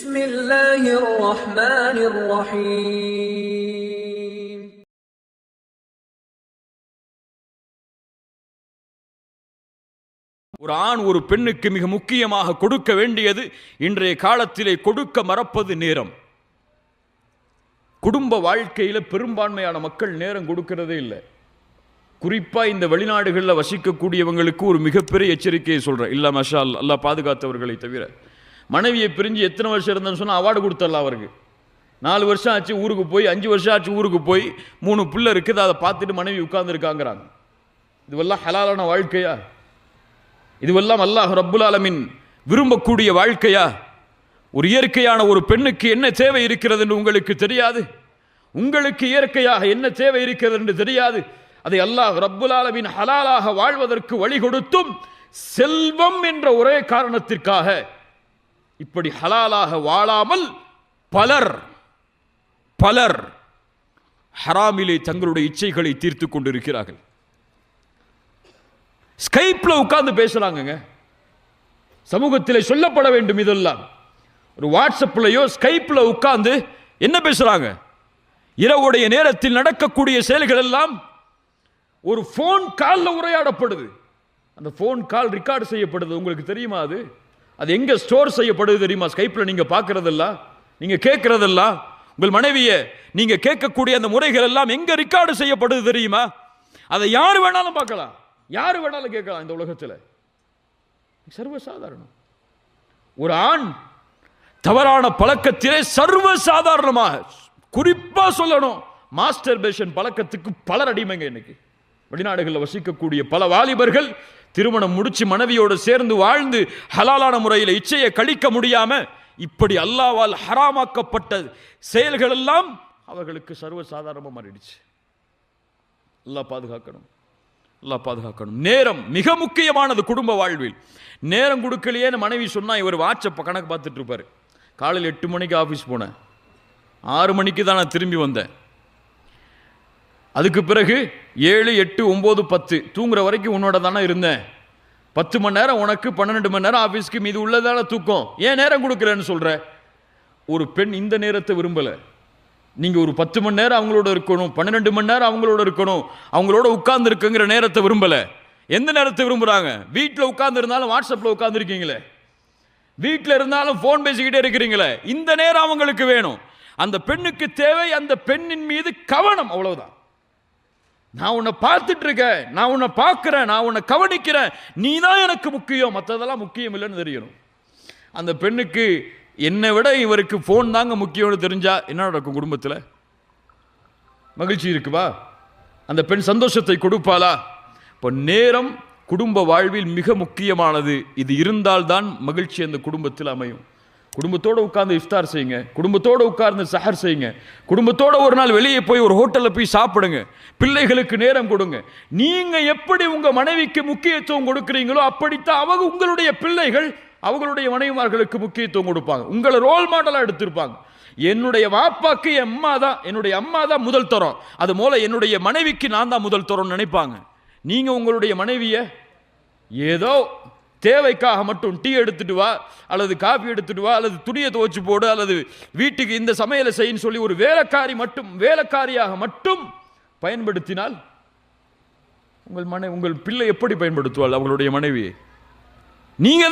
بسم الله الرحمن الرحيم ஒரு ஆண் ஒரு பெண்ணுக்கு மிக முக்கியமாக கொடுக்க வேண்டியது இன்றைய காலத்திலே கொடுக்க மறப்பது நேரம். குடும்ப வாழ்க்கையில் பெரும்பான்மையான மக்கள் நேரம் கொடுக்கிறதே இல்லை. குறிப்பாக இந்த வெளிநாடுகளில் வசிக்கக்கூடியவங்களுக்கு ஒரு மிகப்பெரிய எச்சரிக்கையை சொல்கிறேன். இல்லை மஷா அல்லாஹ் பாதுகாத்தவர்களை தவிர, மனைவியை பிரிஞ்சு எத்தனை வருஷம் இருந்தேன்னு சொன்னால் அவார்டு கொடுத்துடலாம். அவருக்கு 4 வருஷம் ஆச்சு ஊருக்கு போய், 5 வருஷம் ஆச்சு ஊருக்கு போய், 3 பிள்ளை இருக்குது, அதை பார்த்துட்டு மனைவி உட்கார்ந்துருக்காங்கிறாங்க. இதுவெல்லாம் ஹலாலான வாழ்க்கையா? இதுவெல்லாம் அல்லாஹ் ரப்புல் ஆலமீன் விரும்பக்கூடிய வாழ்க்கையா? ஒரு இயற்கையான ஒரு பெண்ணுக்கு என்ன தேவை இருக்கிறது என்று உங்களுக்கு தெரியாது. உங்களுக்கு இயற்கையாக என்ன தேவை இருக்கிறது என்று தெரியாது. அதை அல்லாஹ் ரப்புல் ஆலமீன் ஹலாலாக வாழ்வதற்கு வழி கொடுத்தும் செல்வம் என்ற ஒரே காரணத்திற்காக இப்படி ஹலாலாக வாழாமல் பலர் ஹராமிலே தங்களுடைய இச்சைகளை தீர்த்து கொண்டிருக்கிறார்கள். ஸ்கைப்ல உட்கார்ந்து பேசுறாங்க. சமூகத்திலே சொல்லப்பட வேண்டும். இதெல்லாம் ஒரு வாட்ஸ்அப்லயோ ஸ்கைப்ல உட்கார்ந்து என்ன பேசுறாங்க? இரவுடைய நேரத்தில் நடக்கக்கூடிய செயல்கள் எல்லாம் ஒரு போன் கால்ல உரையாடப்படுது. அந்த போன் கால் ரெக்கார்டு செய்யப்படுது. உங்களுக்கு தெரியுமா? அது எங்க ஸ்டோர் செய்யப்படுது தெரியுமா? ஸ்கைப்ல நீங்க பார்க்கறதெல்லாம், நீங்க கேட்கறதெல்லாம், உங்கள் மனைவியை நீங்க கேட்கக்கூடிய அந்த முறைகள் எல்லாம் எங்க ரெக்கார்டு செய்யப்படுது தெரியுமா? அதை யாரு வேணாலும் பார்க்கலாம், யாரு வேணாலும் கேட்கலாம். இந்த உலகத்தில் சர்வசாதாரணம். ஒரு ஆண் தவறான பழக்கத்திலே சர்வசாதாரணமாக, குறிப்பா சொல்லணும், மாஸ்டர்பேஷன் பழக்கத்துக்கு பலர் அடிமைங்க. இன்னைக்கு வெளிநாடுகளில் வசிக்கக்கூடிய பல வாலிபர்கள் திருமணம் முடிச்சு மனைவியோடு சேர்ந்து வாழ்ந்து ஹலாலான முறையில் இச்சையை கழிக்க முடியாம இப்படி அல்லாஹ்வால் ஹராமாக்கப்பட்ட செயல்கள் எல்லாம் அவர்களுக்கு சர்வசாதாரணமாக மாறிடுச்சு. அல்லாஹ் பாதுகாக்கணும், அல்லாஹ் பாதுகாக்கணும். நேரம் மிக முக்கியமானது குடும்ப வாழ்வில். நேரம் கொடுக்கலையேன்னு மனைவி சொன்னா இவர் வாட்ஸ்அப்பை கணக்கு பார்த்துட்டு இருப்பாரு. காலையில் 8 மணிக்கு ஆஃபீஸ் போனேன், 6 மணிக்கு தான் நான் திரும்பி வந்தேன். அதுக்கு பிறகு 7, 8, 9, 10 தூங்குற வரைக்கும் உன்னோட தானே இருந்தேன். 10 மணி நேரம் உனக்கு, 12 மணி நேரம் ஆஃபீஸ்க்கு, மீது உள்ளதான தூக்கம். ஏன் நேரம் கொடுக்கலன்னு சொல்ற? ஒரு பெண் இந்த நேரத்தை விரும்பல. நீங்க ஒரு 10 மணி நேரம் அவங்களோட இருக்கணும், 12 மணி நேரம் அவங்களோட இருக்கணும், அவங்களோட உட்கார்ந்து இருக்குங்கிற நேரத்தை விரும்பல. எந்த நேரத்தை விரும்புறாங்க? வீட்டில் உட்கார்ந்து இருந்தாலும் வாட்ஸ்அப்ல உட்கார்ந்து இருக்கீங்களே, வீட்டில் இருந்தாலும் போன் பேசிக்கிட்டே இருக்கிறீங்களே, இந்த நேரம் அவங்களுக்கு வேணும். அந்த பெண்ணுக்கு தேவை அந்த பெண்ணின் மீது கவனம், அவ்வளவுதான். நான் உன்னை பார்த்துட்டு இருக்கேன், நான் உன்னை பார்க்கிறேன், நான் உன்னை கவனிக்கிறேன், நீ தான் எனக்கு முக்கியம், மற்றதெல்லாம் முக்கியம் இல்லைன்னு தெரியணும். அந்த பெண்ணுக்கு என்னை விட இவருக்கு போன் தாங்க முக்கியம்னு தெரிஞ்சா என்ன நடக்கும்? குடும்பத்தில் மகிழ்ச்சி இருக்குவா? அந்த பெண் சந்தோஷத்தை கொடுப்பாளா? இப்போ நேரம் குடும்ப வாழ்வில் மிக முக்கியமானது. இது இருந்தால்தான் மகிழ்ச்சி அந்த குடும்பத்தில் அமையும். குடும்பத்தோடு உட்கார்ந்து இஃப்தார் செய்யுங்க, குடும்பத்தோடு உட்கார்ந்து சஹர் செய்யுங்க, குடும்பத்தோடு ஒரு நாள் வெளியே போய் ஒரு ஹோட்டலில் போய் சாப்பிடுங்க, பிள்ளைகளுக்கு நேரம் கொடுங்க. நீங்க எப்படி உங்க மனைவிக்கு முக்கியத்துவம் கொடுக்கிறீங்களோ அப்படித்தான் அவங்க உங்களுடைய பிள்ளைகள் அவங்களுடைய மனைவிமார்களுக்கு முக்கியத்துவம் கொடுப்பாங்க. உங்களை ரோல் மாடலா எடுத்திருப்பாங்க. என்னுடைய வாப்பாக்கு என்னுடைய அம்மா தான் முதல் தரம், அது போல என்னுடைய மனைவிக்கு நான் தான் முதல் தரம் நினைப்பாங்க. நீங்க உங்களுடைய மனைவியை ஏதோ தேவைக்காக மட்டும் டீ எடுத்துட்டு வா, அல்லது காஃபி எடுத்துட்டு வா, அல்லது துணியை துவைச்சு போடு, அல்லது வீட்டுக்கு இந்த சமையலை செய்யன்னு சொல்லி ஒரு வேலைக்காரியாக மட்டும் பயன்படுத்தினால் உங்கள் பிள்ளை எப்படி பயன்படுத்துவாள் அவங்களுடைய மனைவியை? நீங்க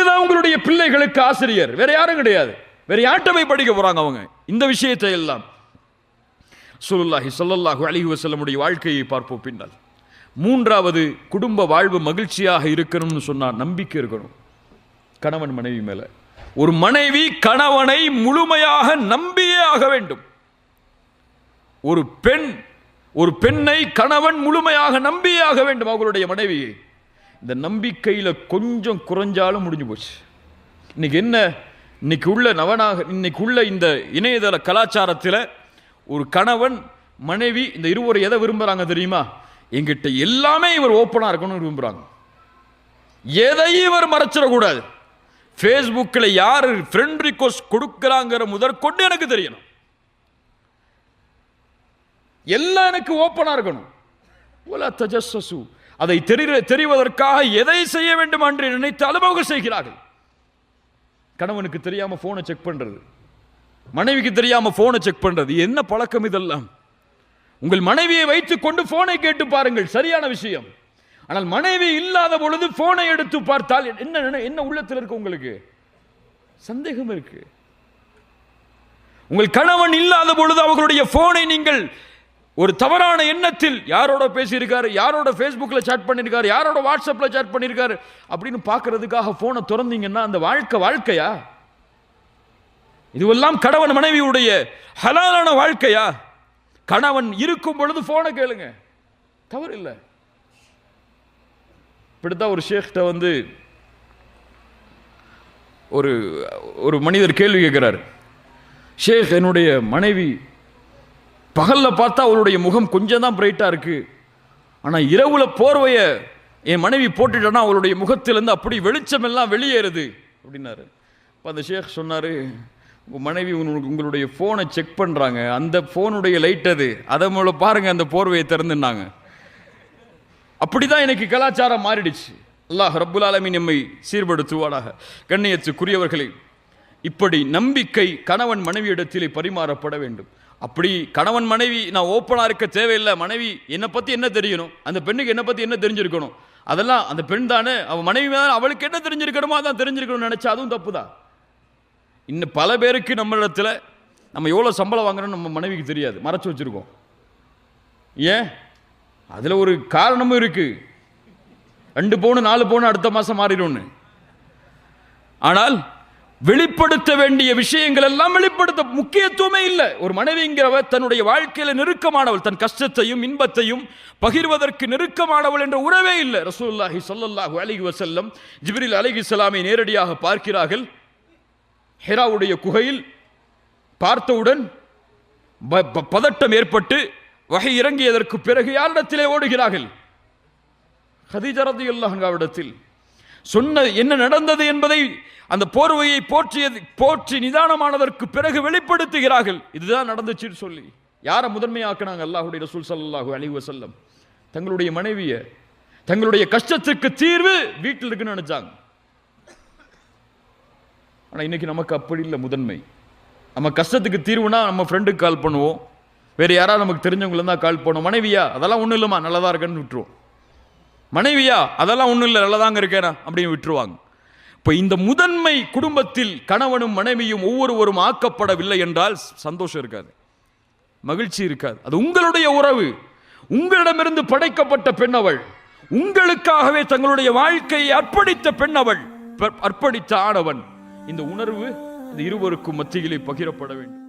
தான் உங்களுடைய பிள்ளைகளுக்கு ஆசிரியர், வேற யாரும் கிடையாது. வேற யார்கிட்ட போய் படிக்க போறாங்க அவங்க இந்த விஷயத்தை எல்லாம்? ரசூலுல்லாஹி ஸல்லல்லாஹு அலைஹி வஸல்லமுடைய வாழ்க்கையை பார்ப்போம் பின்னால். 3வது, குடும்ப வாழ்வு மகிழ்ச்சியாக இருக்கணும்னு சொன்னா நம்பிக்கை இருக்கணும் கணவன் மனைவி மேல. ஒரு மனைவி கணவனை முழுமையாக நம்பியே ஆக வேண்டும். ஒரு பெண்ணை கணவன் முழுமையாக நம்பியே ஆக வேண்டும் அவங்களுடைய மனைவியை. இந்த நம்பிக்கையில கொஞ்சம் குறைஞ்சாலும் முடிஞ்சு போச்சு. இன்னைக்கு உள்ள இந்த இணையதள கலாச்சாரத்தில் ஒரு கணவன் மனைவி இந்த இருவரும் எதை விரும்புறாங்க தெரியுமா? எங்கிட்ட எல்லாமே இவர் ஓப்பனா இருக்கணும்னு விரும்புறாங்க. எதையும் இவர் மறைச்சிடக்கூடாது. ஃபேஸ்புக்கில் யார் ஃப்ரெண்ட் ரிக்வெஸ்ட் கொடுக்கிறாங்கிற முதற்கொண்டு எனக்கு தெரியணும். எல்லாம் எனக்கு ஓப்பனா இருக்கணும். அதை தெரிவதற்காக எதை செய்ய வேண்டும் என்று நினைத்தாலும் அவங்க செய்கிறார்கள். கணவனுக்கு தெரியாம போனை செக் பண்றது, மனைவிக்கு தெரியாம போனை செக் பண்றது, என்ன பழக்கம் இதெல்லாம்? உங்கள் மனைவியை வைத்துக் கொண்டு போனை கேட்டு பாருங்கள், சரியான விஷயம். ஆனால் மனைவி இல்லாத பொழுது போனை எடுத்து பார்த்தால் என்ன உள்ளத்தில் இருக்கு? உங்களுக்கு சந்தேகம் இருக்கு. உங்கள் கணவன் இல்லாத பொழுது அவர்களுடைய போனை நீங்கள் ஒரு தவறான எண்ணத்தில் யாரோட பேசியிருக்காரு, யாரோட ஃபேஸ்புக்கில் சாட் பண்ணியிருக்காரு, யாரோட வாட்ஸ்அப்பில் சாட் பண்ணியிருக்காரு அப்படின்னு பார்க்கறதுக்காக போனை திறந்தீங்கன்னா அந்த வாழ்க்கையா? இதுவெல்லாம் கணவன் மனைவியுடைய ஹலாலான வாழ்க்கையா? கணவன் இருக்கும் பொழுது போனை கேளுங்க, தவறு இல்லை. இப்படித்தான் ஒரு ஷேக்கிட்ட வந்து ஒரு மனிதர் கேள்வி கேட்கிறார். ஷேக், என்னுடைய மனைவி பகல்ல பார்த்தா அவளுடைய முகம் கொஞ்சம் தான் பிரைட்டா இருக்கு, ஆனா இரவுல போர்வைய என் மனைவி போட்டுட்டா அவளுடைய முகத்திலிருந்து அப்படி வெளிச்சம் எல்லாம் வெளியேறுது அப்படின்னாரு. அந்த ஷேக் சொன்னாரு, உங்க மனைவி உங்களுடைய போனை செக் பண்றாங்க, அந்த போனுடைய லைட் அதை மூல பாருங்க, அந்த போர்வையை திறந்துனாங்க. அப்படிதான் எனக்கு கலாச்சாரம் மாறிடுச்சு. அல்லாஹ் ரப்புல் ஆலமீன் நம்மை சீர்படுத்துவானாக. கண்ணியத்துக்குரியவர்களே, இப்படி நம்பிக்கை கணவன் மனைவியிடத்திலே பரிமாறப்பட வேண்டும். அப்படி கணவன் மனைவி நான் ஓப்பனா இருக்க தேவையில்லை. மனைவி என்னை பத்தி என்ன தெரியணும், அந்த பெண்ணுக்கு என்னை பத்தி என்ன தெரிஞ்சிருக்கணும், அதெல்லாம் அந்த பெண் தானே, அவன் மனைவி தான், அவளுக்கு என்ன தெரிஞ்சிருக்கணுமோ அதான் தெரிஞ்சிருக்கணும்னு நினைச்சா அதுவும் தப்பு தான். இன்னும் பல பேருக்கு நம்ம இடத்துல நம்ம எவ்வளோ சம்பளம் வாங்குறோம்னு நம்ம மனைவிக்கு தெரியாது, மறைச்சு வச்சிருக்கோம். ஏன்? அதுல ஒரு காரணமும் இருக்கு. 2 பவுன் 4 பவுன் அடுத்த மாசம் மாறிடும்னு. ஆனால் வெளிப்படுத்த வேண்டிய விஷயங்கள் எல்லாம் வெளிப்படுத்த முக்கியத்துவமே இல்லை. ஒரு மனைவிங்கிறவர் தன்னுடைய வாழ்க்கையில நெருக்கமானவள், தன் கஷ்டத்தையும் இன்பத்தையும் பகிர்வதற்கு நெருக்கமானவள் என்ற உறவே இல்லை. ரசூலுல்லாஹி ஸல்லல்லாஹு அலைஹி வஸல்லம் ஜிப்ரீல் அலைஹிஸ்ஸலாமை நேரடியாக பார்க்கிறார்கள். ஹிராவுடைய குகையில் பார்த்தவுடன் பதட்டம் ஏற்பட்டு வஹி இறங்கியதற்கு பிறகு யாரிடத்திலே ஓடுகிறார்கள்? கதீஜா ரலியல்லாஹு அன்ஹாவிடத்தில். சொன்ன என்ன நடந்தது என்பதை அந்த போர்வையை போற்றி நிதானமானதற்கு பிறகு வெளிப்படுத்துகிறார்கள். இதுதான் நடந்துச்சுன்னு சொல்லி யாரை முதன்மையாக்குனாங்க? அல்லாஹ்வுடைய ரசூல் ஸல்லல்லாஹு அலைஹி வஸல்லம் தங்களுடைய மனைவியை, தங்களுடைய கஷ்டத்துக்கு தீர்வு வீட்டில் இருக்குன்னு நினைச்சாங்க. ஆனால் இன்னைக்கு நமக்கு அப்படி இல்லை முதன்மை. நம்ம கஷ்டத்துக்கு தீர்வுனா நம்ம ஃப்ரெண்டுக்கு கால் பண்ணுவோம், வேறு யாராவது நமக்கு தெரிஞ்சவங்கள தான் கால் பண்ணுவோம். மனைவியா அதெல்லாம் ஒன்றும் இல்லைம்மா நல்லதா இருக்கேன்னு விட்டுருவோம். மனைவியா அதெல்லாம் ஒன்றும் இல்லை நல்லதாங்க இருக்கேனா அப்படின்னு விட்டுருவாங்க. இப்போ இந்த முதன்மை குடும்பத்தில் கணவனும் மனைவியும் ஒவ்வொருவரும் ஆக்கப்படவில்லை என்றால் சந்தோஷம் இருக்காது, மகிழ்ச்சி இருக்காது. அது உங்களுடைய உறவு, உங்களிடமிருந்து படைக்கப்பட்ட பெண் அவள், உங்களுக்காகவே தங்களுடைய வாழ்க்கையை அர்ப்பணித்த பெண் அவள், அர்ப்பணித்த ஆணவன். இந்த உணர்வு இந்த இருவருக்கும் மத்தியிலே பகிரப்பட வேண்டும்.